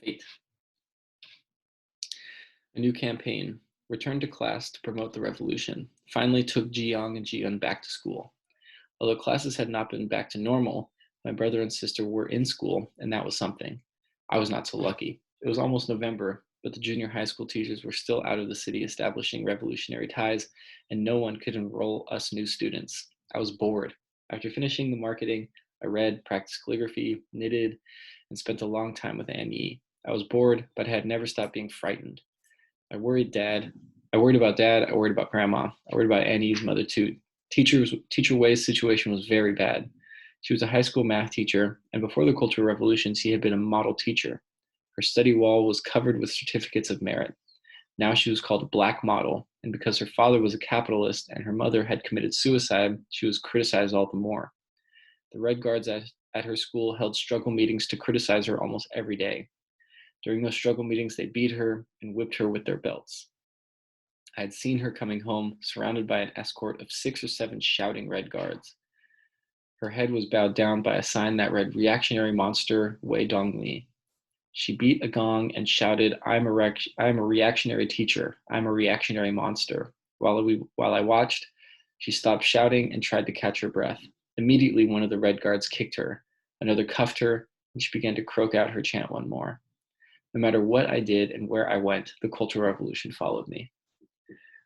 Fate. A new campaign. Returned to class to promote the revolution. Finally took Jiyoung and Jiyun back to school. Although classes had not been back to normal, my brother and sister were in school, and that was something. I was not so lucky. It was almost November, but the junior high school teachers were still out of the city establishing revolutionary ties, and no one could enroll us new students. I was bored. After finishing the marketing, I read, practiced calligraphy, knitted, and spent a long time with Annie. I was bored, but had never stopped being frightened. I worried Dad. I worried about Dad. I worried about Grandma. I worried about Annie's mother too. Teacher Way's situation was very bad. She was a high school math teacher, and before the Cultural Revolution, she had been a model teacher. Her study wall was covered with certificates of merit. Now she was called a black model, and because her father was a capitalist and her mother had committed suicide, she was criticized all the more. The Red Guards at her school held struggle meetings to criticize her almost every day. During those struggle meetings, they beat her and whipped her with their belts. I had seen her coming home, surrounded by an escort of 6 or 7 shouting Red Guards. Her head was bowed down by a sign that read, "Reactionary Monster, Wei Dongli." She beat a gong and shouted, I am a reactionary teacher. I'm a reactionary monster." While I watched, she stopped shouting and tried to catch her breath. Immediately, one of the Red Guards kicked her, another cuffed her, and she began to croak out her chant one more. No matter what I did and where I went, the Cultural Revolution followed me.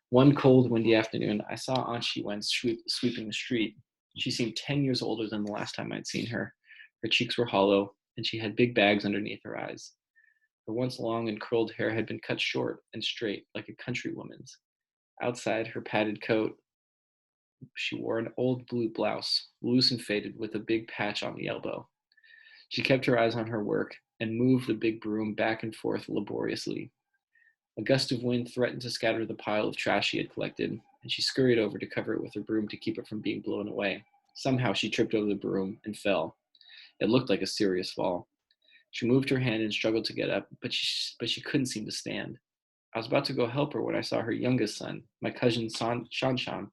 One cold, windy afternoon, I saw Aunt Shiwen sweeping the street. She seemed 10 years older than the last time I'd seen her. Her cheeks were hollow, and she had big bags underneath her eyes. Her once long and curled hair had been cut short and straight, like a country woman's. Outside her padded coat, she wore an old blue blouse, loose and faded, with a big patch on the elbow. She kept her eyes on her work and moved the big broom back and forth laboriously. A gust of wind threatened to scatter the pile of trash she had collected, and she scurried over to cover it with her broom to keep it from being blown away. Somehow she tripped over the broom and fell. It looked like a serious fall. She moved her hand and struggled to get up, but she couldn't seem to stand. I was about to go help her when I saw her youngest son, my cousin Shanshan,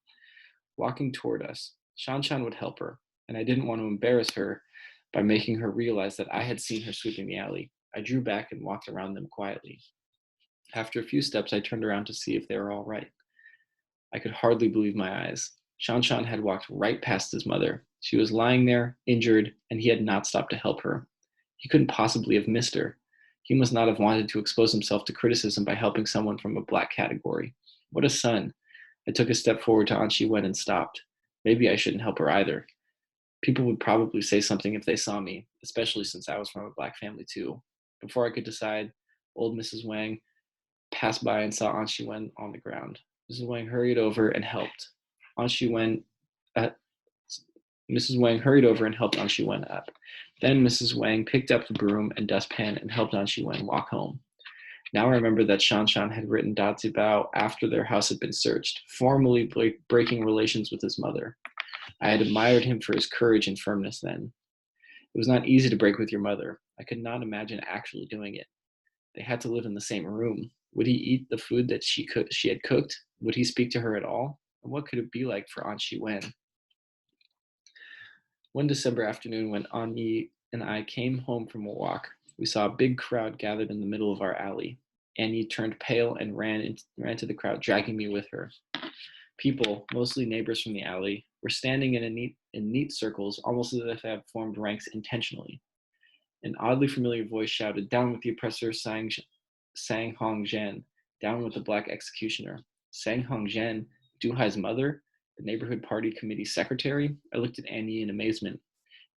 walking toward us. Shanshan would help her, and I didn't want to embarrass her by making her realize that I had seen her sweeping the alley. I drew back and walked around them quietly. After a few steps, I turned around to see if they were all right. I could hardly believe my eyes. Shanshan had walked right past his mother. She was lying there, injured, and he had not stopped to help her. He couldn't possibly have missed her. He must not have wanted to expose himself to criticism by helping someone from a black category. What a son. I took a step forward to Aunt Shiwen and stopped. Maybe I shouldn't help her either. People would probably say something if they saw me, especially since I was from a black family too. Before I could decide, old Mrs. Wang passed by and saw Aunt Shiwen on the ground. Mrs. Wang hurried over and helped. Aunt Shiwen, uh, Mrs. Wang hurried over and helped Aunt Shiwen up. Then Mrs. Wang picked up the broom and dustpan and helped Aunt Shiwen walk home. Now I remember that Shanshan had written Da Zibao after their house had been searched, formally breaking relations with his mother. I had admired him for his courage and firmness then. It was not easy to break with your mother. I could not imagine actually doing it. They had to live in the same room. Would he eat the food that she had cooked? Would he speak to her at all? And what could it be like for Aunt Shiwen? One December afternoon, when Annie and I came home from a walk, we saw a big crowd gathered in the middle of our alley. Annie turned pale and ran to the crowd, dragging me with her. People, mostly neighbors from the alley, were standing in neat circles, almost as if they had formed ranks intentionally. An oddly familiar voice shouted, "Down with the oppressor, Sang Hong Zhen! Down with the black executioner!" Sang Hong Zhen, Du Hai's mother, the neighborhood party committee secretary? I looked at Annie in amazement.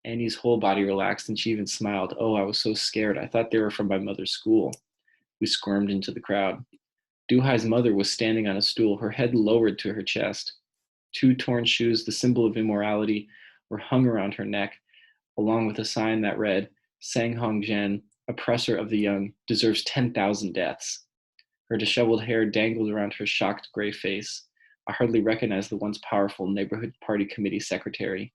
Annie's whole body relaxed, and she even smiled. Oh, I was so scared. I thought they were from my mother's school. We squirmed into the crowd. Du Hai's mother was standing on a stool, her head lowered to her chest. 2 torn shoes, the symbol of immorality, were hung around her neck, along with a sign that read, Sang Hong Zhen, oppressor of the young, deserves 10,000 deaths. Her disheveled hair dangled around her shocked gray face. I hardly recognized the once powerful neighborhood party committee secretary.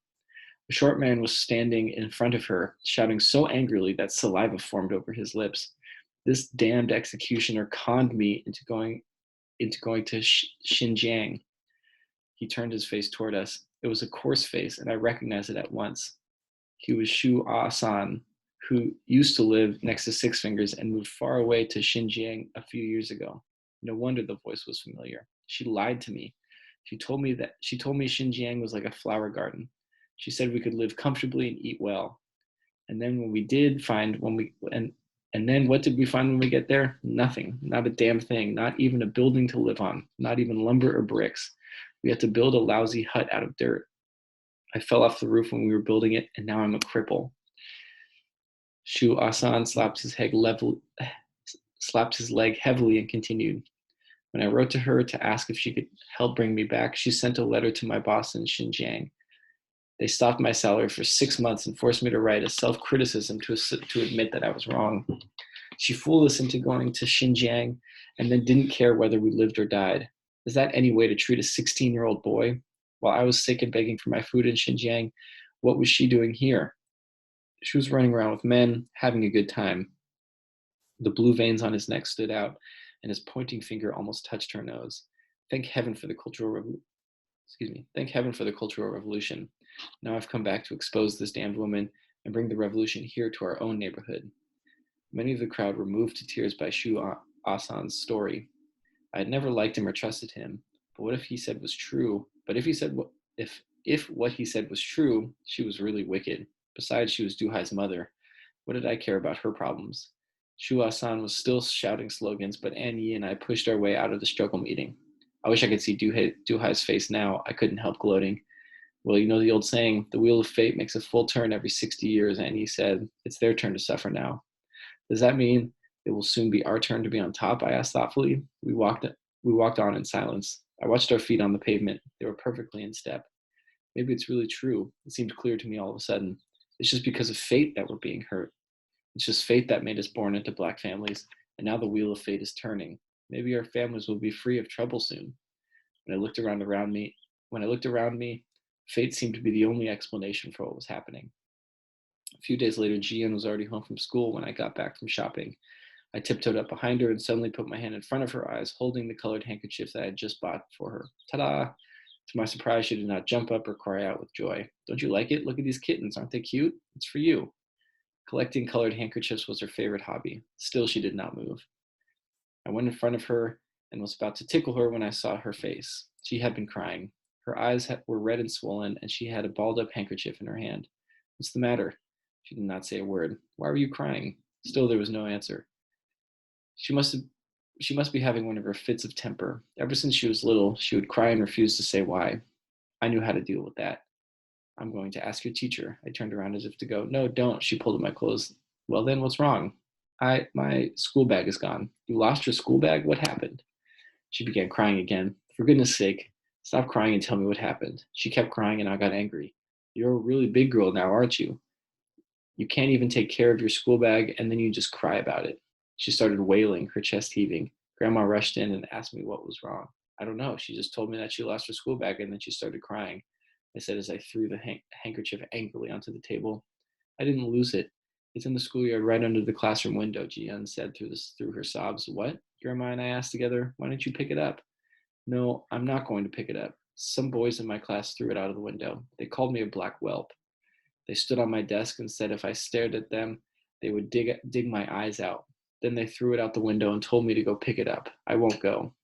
A short man was standing in front of her, shouting so angrily that saliva formed over his lips. This damned executioner conned me into going to Xinjiang. He turned his face toward us. It was a coarse face, and I recognized it at once. He was Shu Ah San, who used to live next to Six Fingers and moved far away to Xinjiang a few years ago. No wonder the voice was familiar. She lied to me. She told me Xinjiang was like a flower garden. She said we could live comfortably and eat well. And then when we did find when we and then what did we find when we get there? Nothing. Not a damn thing. Not even a building to live on. Not even lumber or bricks. We had to build a lousy hut out of dirt. I fell off the roof when we were building it, and now I'm a cripple. Shu Asan slapped his leg heavily and continued. When I wrote to her to ask if she could help bring me back, she sent a letter to my boss in Xinjiang. They stopped my salary for 6 months and forced me to write a self-criticism to admit that I was wrong. She fooled us into going to Xinjiang and then didn't care whether we lived or died. Is that any way to treat a 16-year-old boy? While I was sick and begging for my food in Xinjiang, what was she doing here? She was running around with men, having a good time. The blue veins on his neck stood out, and his pointing finger almost touched her nose. Thank heaven for the Thank heaven for the Cultural Revolution. Now I've come back to expose this damned woman and bring the revolution here to our own neighborhood. Many of the crowd were moved to tears by Shu Asan's story. I had never liked him or trusted him, but what if he said was true? But if what he said was true, she was really wicked. Besides, she was Duhai's mother. What did I care about her problems? Shu Asan was still shouting slogans, but Ann Yi and I pushed our way out of the struggle meeting. I wish I could see Duhai's face now. I couldn't help gloating. Well, you know the old saying, the wheel of fate makes a full turn every 60 years, and he said, it's their turn to suffer now. Does that mean it will soon be our turn to be on top? I asked thoughtfully. We walked on in silence. I watched our feet on the pavement. They were perfectly in step. Maybe it's really true. It seemed clear to me all of a sudden. It's just because of fate that we're being hurt. It's just fate that made us born into black families, and now the wheel of fate is turning. Maybe our families will be free of trouble soon. When I looked around me, fate seemed to be the only explanation for what was happening. A few days later, Jian was already home from school when I got back from shopping. I tiptoed up behind her and suddenly put my hand in front of her eyes, holding the colored handkerchief that I had just bought for her. Ta-da! To my surprise, she did not jump up or cry out with joy. Don't you like it? Look at these kittens. Aren't they cute? It's for you. Collecting colored handkerchiefs was her favorite hobby. Still, she did not move. I went in front of her and was about to tickle her when I saw her face. She had been crying. Her eyes were red and swollen, and she had a balled-up handkerchief in her hand. What's the matter? She did not say a word. Why were you crying? Still, there was no answer. She must be having one of her fits of temper. Ever since she was little, she would cry and refuse to say why. I knew how to deal with that. I'm going to ask your teacher. I turned around as if to go. No, don't. She pulled at my clothes. Well, then what's wrong? My school bag is gone. You lost your school bag? What happened? She began crying again. For goodness sake, stop crying and tell me what happened. She kept crying and I got angry. You're a really big girl now, aren't you? You can't even take care of your school bag and then you just cry about it. She started wailing, her chest heaving. Grandma rushed in and asked me what was wrong. I don't know. She just told me that she lost her school bag and then she started crying. I said as I threw the handkerchief angrily onto the table. I didn't lose it. It's in the schoolyard right under the classroom window, Jian said through her sobs. What? Grandma and I asked together. Why don't you pick it up? No, I'm not going to pick it up. Some boys in my class threw it out of the window. They called me a black whelp. They stood on my desk and said if I stared at them, they would dig my eyes out. Then they threw it out the window and told me to go pick it up. I won't go.